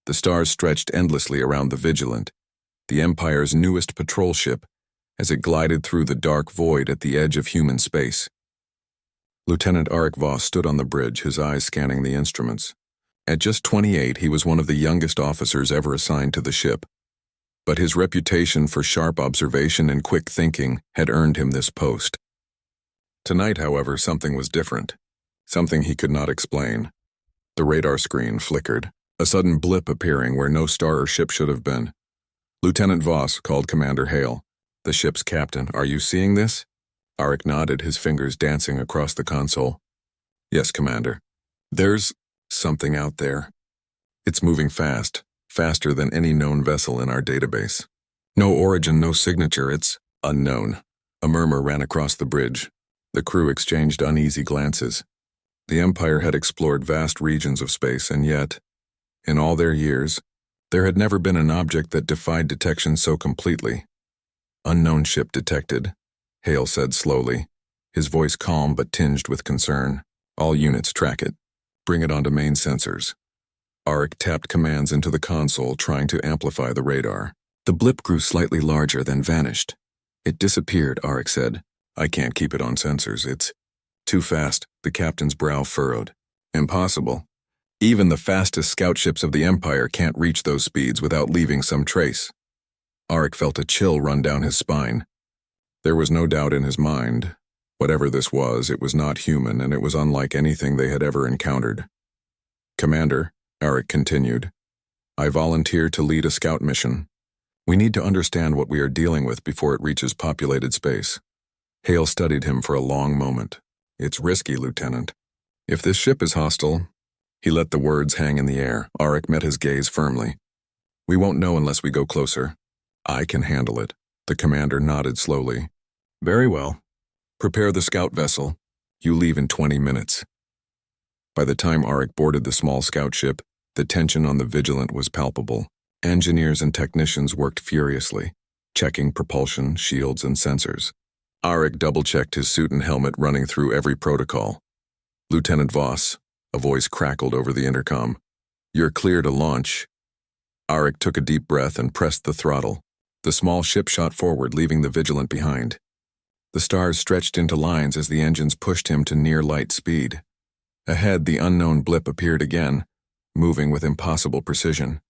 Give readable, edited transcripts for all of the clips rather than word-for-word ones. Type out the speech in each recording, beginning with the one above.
The stars stretched endlessly around the Vigilant, the Empire's newest patrol ship, as it glided through the dark void at the edge of human space. Lieutenant Arik Voss stood on the bridge, his eyes scanning the instruments. At just 28, he was one of the youngest officers ever assigned to the ship. But his reputation for sharp observation and quick thinking had earned him this post. Tonight, however, something was different. Something he could not explain. The radar screen flickered, a sudden blip appearing where no star or ship should have been. "Lieutenant Voss," called Commander Hale, the ship's captain. "Are you seeing this?" Arik nodded, his fingers dancing across the console. "Yes, Commander. There's something out there. It's moving fast, faster than any known vessel in our database. No origin, no signature, it's unknown." A murmur ran across the bridge. The crew exchanged uneasy glances. The Empire had explored vast regions of space, and yet, in all their years, there had never been an object that defied detection so completely. "Unknown ship detected," Hale said slowly, his voice calm but tinged with concern. "All units track it. Bring it onto main sensors." Arik tapped commands into the console, trying to amplify the radar. The blip grew slightly larger, then vanished. "It disappeared," Arik said. "I can't keep it on sensors. It's too fast." The captain's brow furrowed. "Impossible. Even the fastest scout ships of the Empire can't reach those speeds without leaving some trace." Arik felt a chill run down his spine. There was no doubt in his mind. Whatever this was, it was not human, and it was unlike anything they had ever encountered. "Commander," Arik continued, "I volunteer to lead a scout mission. We need to understand what we are dealing with before it reaches populated space." Hale studied him for a long moment. "It's risky, Lieutenant. If this ship is hostile—" He let the words hang in the air. Arik met his gaze firmly. "We won't know unless we go closer. I can handle it." The commander nodded slowly. "Very well. Prepare the scout vessel. You leave in 20 minutes. By the time Arik boarded the small scout ship, the tension on the Vigilant was palpable. Engineers and technicians worked furiously, checking propulsion, shields, and sensors. Arik double-checked his suit and helmet, running through every protocol. "Lieutenant Voss," a voice crackled over the intercom. "You're clear to launch." Arik took a deep breath and pressed the throttle. The small ship shot forward, leaving the Vigilant behind. The stars stretched into lines as the engines pushed him to near-light speed. Ahead, the unknown blip appeared again, moving with impossible precision.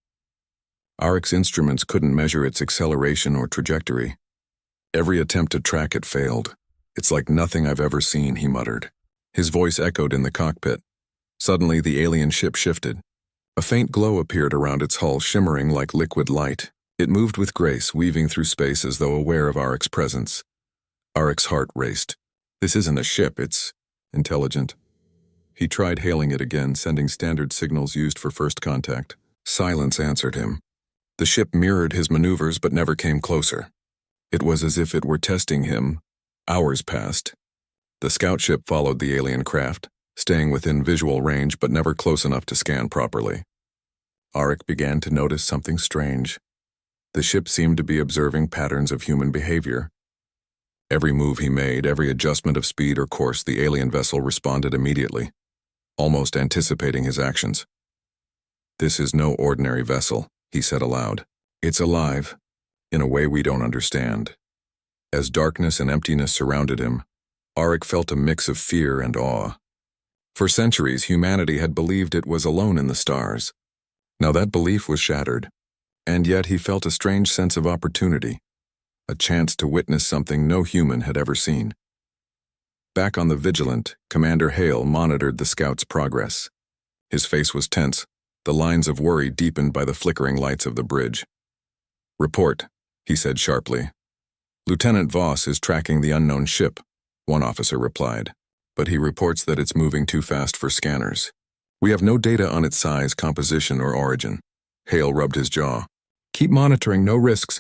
Arik's instruments couldn't measure its acceleration or trajectory. Every attempt to track it failed. "It's like nothing I've ever seen," he muttered. His voice echoed in the cockpit. Suddenly, the alien ship shifted. A faint glow appeared around its hull, shimmering like liquid light. It moved with grace, weaving through space as though aware of Arik's presence. Arik's heart raced. "This isn't a ship, it's intelligent." He tried hailing it again, sending standard signals used for first contact. Silence answered him. The ship mirrored his maneuvers but never came closer. It was as if it were testing him. Hours passed. The scout ship followed the alien craft, staying within visual range but never close enough to scan properly. Arik began to notice something strange. The ship seemed to be observing patterns of human behavior. Every move he made, every adjustment of speed or course, the alien vessel responded immediately, almost anticipating his actions. "This is no ordinary vessel," he said aloud. "It's alive, in a way we don't understand." As darkness and emptiness surrounded him, Arik felt a mix of fear and awe. For centuries, humanity had believed it was alone in the stars. Now that belief was shattered, and yet he felt a strange sense of opportunity, a chance to witness something no human had ever seen. Back on the Vigilant, Commander Hale monitored the scout's progress. His face was tense, the lines of worry deepened by the flickering lights of the bridge. "Report," he said sharply. "Lieutenant Voss is tracking the unknown ship," one officer replied, "but he reports that it's moving too fast for scanners. We have no data on its size, composition, or origin." Hale rubbed his jaw. "Keep monitoring, no risks.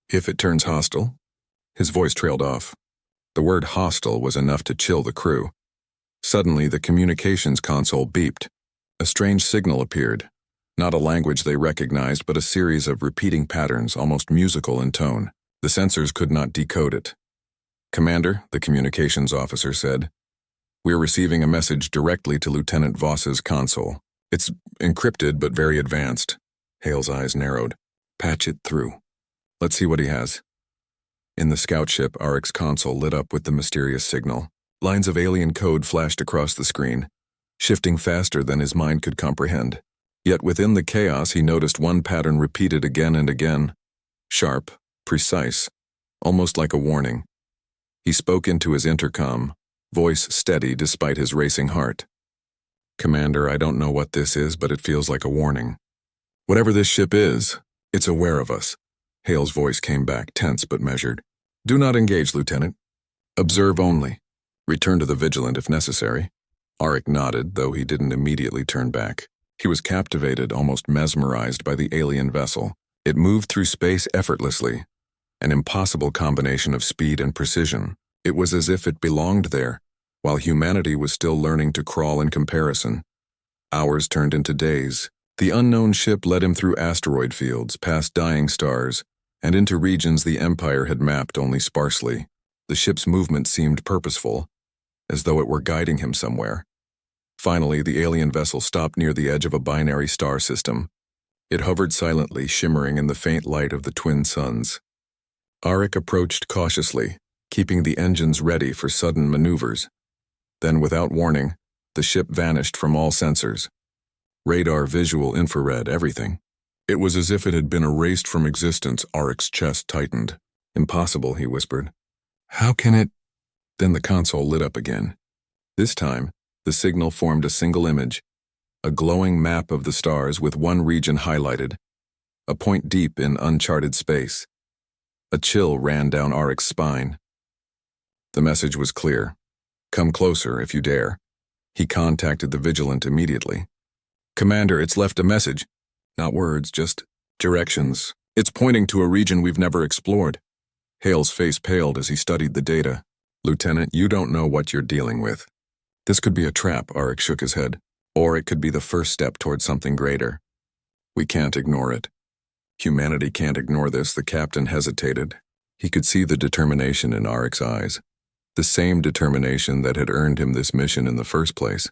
If it turns hostile?" His voice trailed off. The word hostile was enough to chill the crew. Suddenly, the communications console beeped. A strange signal appeared. Not a language they recognized, but a series of repeating patterns, almost musical in tone. The sensors could not decode it. "Commander," the communications officer said, "we're receiving a message directly to Lieutenant Voss's console. It's encrypted but very advanced. Hale's eyes narrowed. Patch it through. Let's see what he has. In the scout ship, Aric's console lit up with the mysterious signal. Lines of alien code flashed across the screen, shifting faster than his mind could comprehend. Yet within the chaos, he noticed one pattern repeated again and again. Sharp, precise, almost like a warning. He spoke into his intercom, voice steady despite his racing heart. "Commander, I don't know what this is, but it feels like a warning. Whatever this ship is, it's aware of us." Hale's voice came back, tense but measured. "Do not engage, Lieutenant. Observe only. Return to the Vigilant if necessary." Aric nodded, though he didn't immediately turn back. He was captivated, almost mesmerized by the alien vessel. It moved through space effortlessly, an impossible combination of speed and precision. It was as if it belonged there, while humanity was still learning to crawl in comparison. Hours turned into days. The unknown ship led him through asteroid fields, past dying stars, and into regions the Empire had mapped only sparsely. The ship's movement seemed purposeful, as though it were guiding him somewhere. Finally, the alien vessel stopped near the edge of a binary star system. It hovered silently, shimmering in the faint light of the twin suns. Aric approached cautiously, keeping the engines ready for sudden maneuvers. Then, without warning, the ship vanished from all sensors. Radar, visual, infrared, everything. It was as if it had been erased from existence. Aric's chest tightened. "Impossible," he whispered. "How can it—" Then the console lit up again. This time, the signal formed a single image, a glowing map of the stars with one region highlighted, a point deep in uncharted space. A chill ran down Aric's spine. The message was clear. "Come closer if you dare." He contacted the Vigilant immediately. "Commander, it's left a message." "Not words, just directions. It's pointing to a region we've never explored." Hale's face paled as he studied the data. "Lieutenant, you don't know what you're dealing with. This could be a trap," Aric shook his head. "Or it could be the first step toward something greater. We can't ignore it. Humanity can't ignore this." The captain hesitated. He could see the determination in Aric's eyes, the same determination that had earned him this mission in the first place.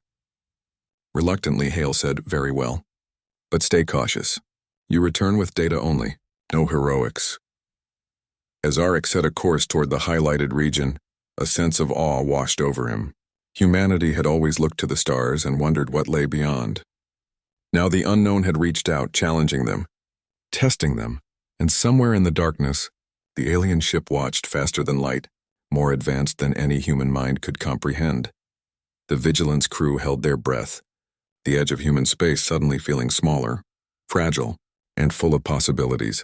Reluctantly, Hale said, "Very well. But stay cautious. You return with data only. No heroics." As Aric set a course toward the highlighted region, a sense of awe washed over him. Humanity had always looked to the stars and wondered what lay beyond. Now the unknown had reached out, challenging them, testing them, and somewhere in the darkness, the alien ship watched faster than light, more advanced than any human mind could comprehend. The Vigilance crew held their breath, the edge of human space suddenly feeling smaller, fragile, and full of possibilities.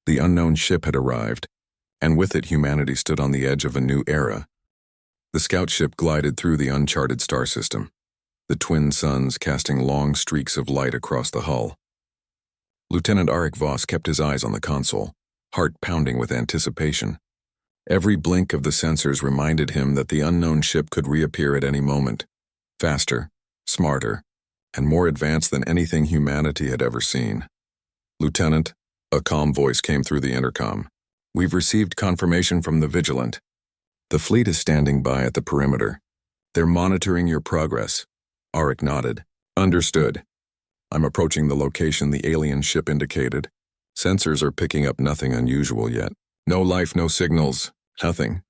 The unknown ship had arrived, and with it humanity stood on the edge of a new era. The scout ship glided through the uncharted star system, the twin suns casting long streaks of light across the hull. Lieutenant Aric Voss kept his eyes on the console, heart pounding with anticipation. Every blink of the sensors reminded him that the unknown ship could reappear at any moment, faster, smarter, and more advanced than anything humanity had ever seen. "Lieutenant," a calm voice came through the intercom. "We've received confirmation from the Vigilant. The fleet is standing by at the perimeter. They're monitoring your progress." Aric nodded. "Understood. I'm approaching the location the alien ship indicated. Sensors are picking up nothing unusual yet. No life, no signals, nothing."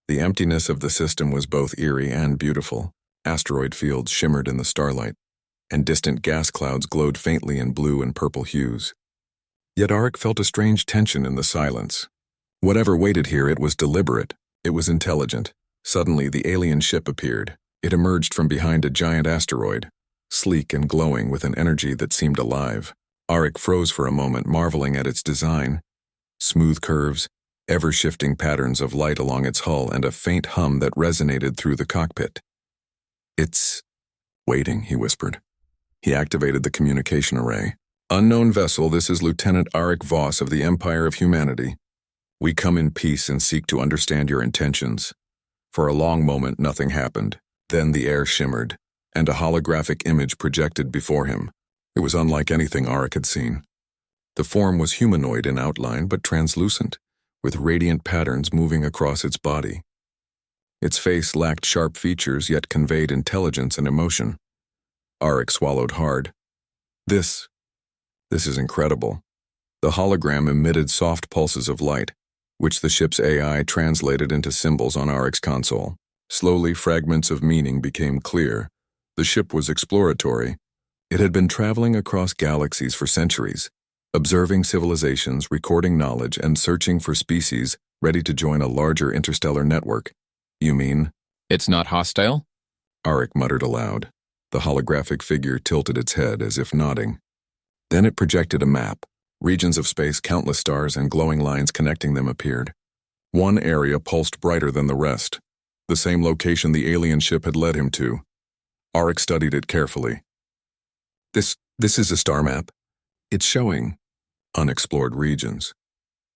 The emptiness of the system was both eerie and beautiful. Asteroid fields shimmered in the starlight, and distant gas clouds glowed faintly in blue and purple hues. Yet Aric felt a strange tension in the silence. Whatever waited here, it was deliberate. It was intelligent. Suddenly, the alien ship appeared. It emerged from behind a giant asteroid, sleek and glowing with an energy that seemed alive. Aric froze for a moment, marveling at its design. Smooth curves, ever-shifting patterns of light along its hull, and a faint hum that resonated through the cockpit. "It's waiting," he whispered. He activated the communication array. "Unknown vessel, this is Lieutenant Aric Voss of the Empire of Humanity. We come in peace and seek to understand your intentions." For a long moment, nothing happened. Then the air shimmered, and a holographic image projected before him. It was unlike anything Aric had seen. The form was humanoid in outline, but translucent, with radiant patterns moving across its body. Its face lacked sharp features, yet conveyed intelligence and emotion. Aric swallowed hard. This This is incredible. The hologram emitted soft pulses of light, which the ship's AI translated into symbols on Orcs' console. Slowly, fragments of meaning became clear. The ship was exploratory. It had been traveling across galaxies for centuries, observing civilizations, recording knowledge, and searching for species ready to join a larger interstellar network. You mean? It's not hostile? Arik muttered aloud. The holographic figure tilted its head as if nodding. Then it projected a map. Regions of space, countless stars, and glowing lines connecting them appeared. One area pulsed brighter than the rest, the same location the alien ship had led him to. Arik studied it carefully. This is a star map. It's showing unexplored regions.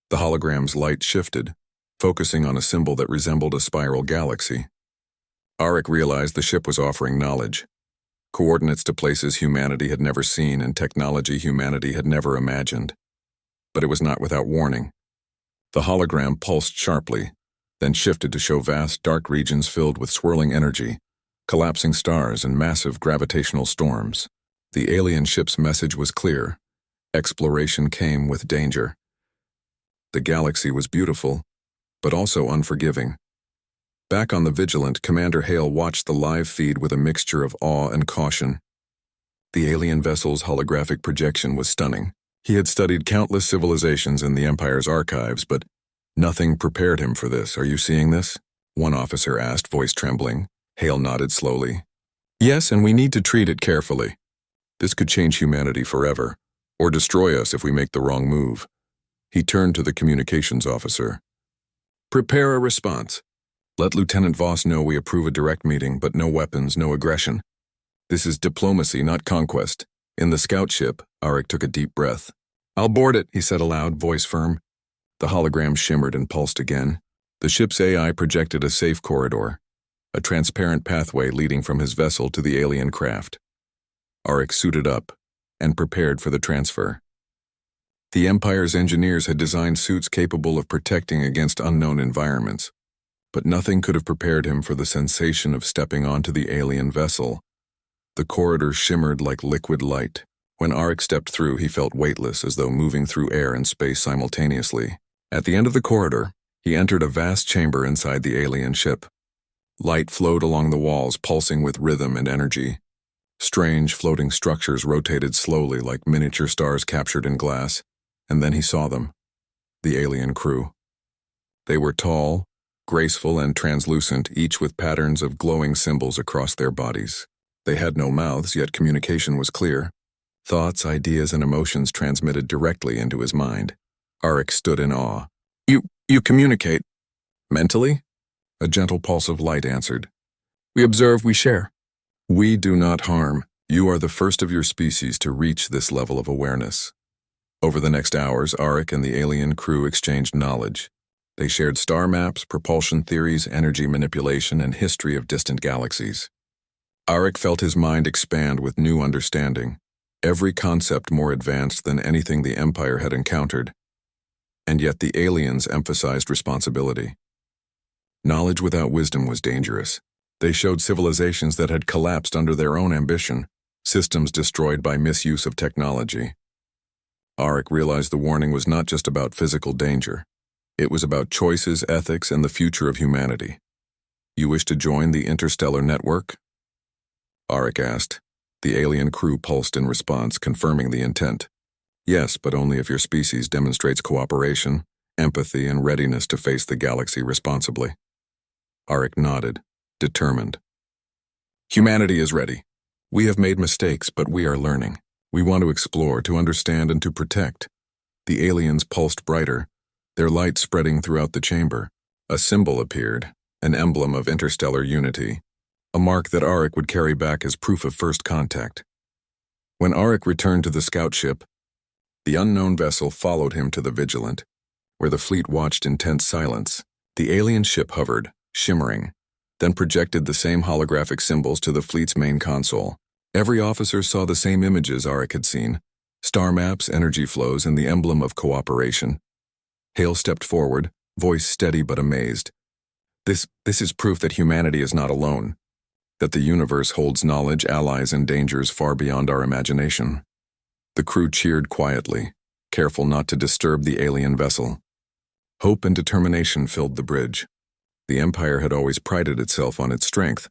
The hologram's light shifted, focusing on a symbol that resembled a spiral galaxy. Arik realized the ship was offering knowledge, coordinates to places humanity had never seen and technology humanity had never imagined. But it was not without warning. The hologram pulsed sharply, then shifted to show vast, dark regions filled with swirling energy, collapsing stars, and massive gravitational storms. The alien ship's message was clear. Exploration came with danger. The galaxy was beautiful, but also unforgiving. Back on the Vigilant, Commander Hale watched the live feed with a mixture of awe and caution. The alien vessel's holographic projection was stunning. He had studied countless civilizations in the Empire's archives, but nothing prepared him for this. Are you seeing this? One officer asked, voice trembling. Hale nodded slowly. Yes, and we need to treat it carefully. This could change humanity forever, or destroy us if we make the wrong move. He turned to the communications officer. Prepare a response. Let Lieutenant Voss know we approve a direct meeting, but no weapons, no aggression. This is diplomacy, not conquest. In the scout ship, Arik took a deep breath. I'll board it, he said aloud, voice firm. The hologram shimmered and pulsed again. The ship's AI projected a safe corridor, a transparent pathway leading from his vessel to the alien craft. Arik suited up and prepared for the transfer. The Empire's engineers had designed suits capable of protecting against unknown environments, but nothing could have prepared him for the sensation of stepping onto the alien vessel. The corridor shimmered like liquid light. When Arik stepped through, he felt weightless, as though moving through air and space simultaneously. At the end of the corridor, he entered a vast chamber inside the alien ship. Light flowed along the walls, pulsing with rhythm and energy. Strange, floating structures rotated slowly like miniature stars captured in glass, and then he saw them. The alien crew. They were tall, graceful, and translucent, each with patterns of glowing symbols across their bodies. They had no mouths, yet communication was clear. Thoughts, ideas, and emotions transmitted directly into his mind. Arik stood in awe. You communicate. Mentally? A gentle pulse of light answered. We observe, we share. We do not harm. You are the first of your species to reach this level of awareness. Over the next hours, Arik and the alien crew exchanged knowledge. They shared star maps, propulsion theories, energy manipulation, and history of distant galaxies. Arik felt his mind expand with new understanding, every concept more advanced than anything the Empire had encountered. And yet the aliens emphasized responsibility. Knowledge without wisdom was dangerous. They showed civilizations that had collapsed under their own ambition, systems destroyed by misuse of technology. Arik realized the warning was not just about physical danger. It was about choices, ethics, and the future of humanity. You wish to join the interstellar network? Arik asked. The alien crew pulsed in response, confirming the intent. Yes, but only if your species demonstrates cooperation, empathy, and readiness to face the galaxy responsibly. Arik nodded, determined. Humanity is ready. We have made mistakes, but we are learning. We want to explore, to understand, and to protect. The aliens pulsed brighter, their light spreading throughout the chamber. A symbol appeared, an emblem of interstellar unity, a mark that Arik would carry back as proof of first contact. When Arik returned to the scout ship, the unknown vessel followed him to the Vigilant, where the fleet watched in tense silence. The alien ship hovered, shimmering, then projected the same holographic symbols to the fleet's main console. Every officer saw the same images Arik had seen: star maps, energy flows, and the emblem of cooperation. Hale stepped forward, voice steady but amazed. This is proof that humanity is not alone, that the universe holds knowledge, allies, and dangers far beyond our imagination. The crew cheered quietly, careful not to disturb the alien vessel. Hope and determination filled the bridge. The Empire had always prided itself on its strength,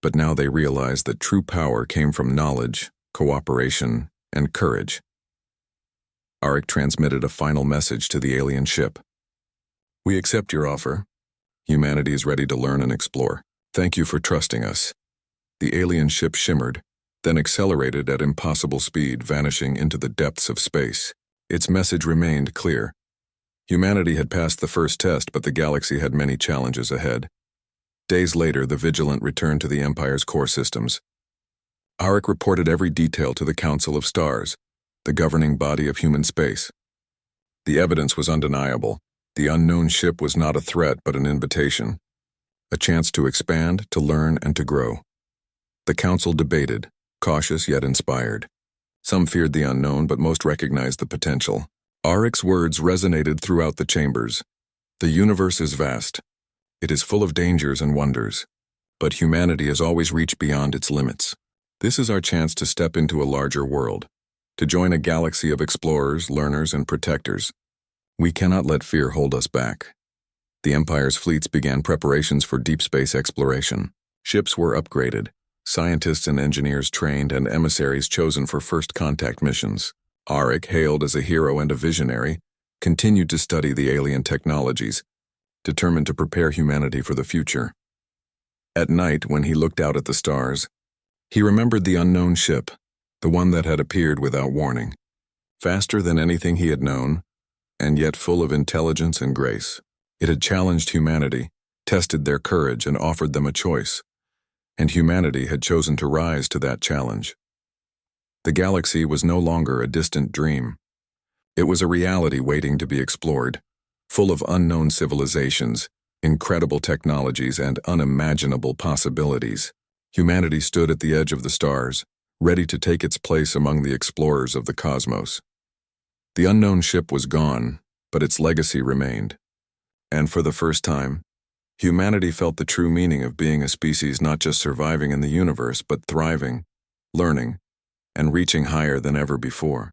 but now they realized that true power came from knowledge, cooperation, and courage. Arik transmitted a final message to the alien ship. "We accept your offer. Humanity is ready to learn and explore. Thank you for trusting us." The alien ship shimmered, then accelerated at impossible speed, vanishing into the depths of space. Its message remained clear. Humanity had passed the first test, but the galaxy had many challenges ahead. Days later, the Vigilant returned to the Empire's core systems. Arik reported every detail to the Council of Stars, the governing body of human space. The evidence was undeniable. The unknown ship was not a threat, but an invitation. A chance to expand, to learn, and to grow. The Council debated, cautious yet inspired. Some feared the unknown, but most recognized the potential. Arik's words resonated throughout the chambers. The universe is vast. It is full of dangers and wonders. But humanity has always reached beyond its limits. This is our chance to step into a larger world, to join a galaxy of explorers, learners, and protectors. We cannot let fear hold us back. The Empire's fleets began preparations for deep space exploration. Ships were upgraded, scientists and engineers trained, and emissaries chosen for first contact missions. Arik, hailed as a hero and a visionary, continued to study the alien technologies, determined to prepare humanity for the future. At night, when he looked out at the stars, he remembered the unknown ship, the one that had appeared without warning, faster than anything he had known, and yet full of intelligence and grace. It had challenged humanity, tested their courage, and offered them a choice. And humanity had chosen to rise to that challenge. The galaxy was no longer a distant dream. It was a reality waiting to be explored, full of unknown civilizations, incredible technologies, and unimaginable possibilities. Humanity stood at the edge of the stars, ready to take its place among the explorers of the cosmos. The unknown ship was gone, but its legacy remained. And for the first time, humanity felt the true meaning of being a species not just surviving in the universe, but thriving, learning, and reaching higher than ever before.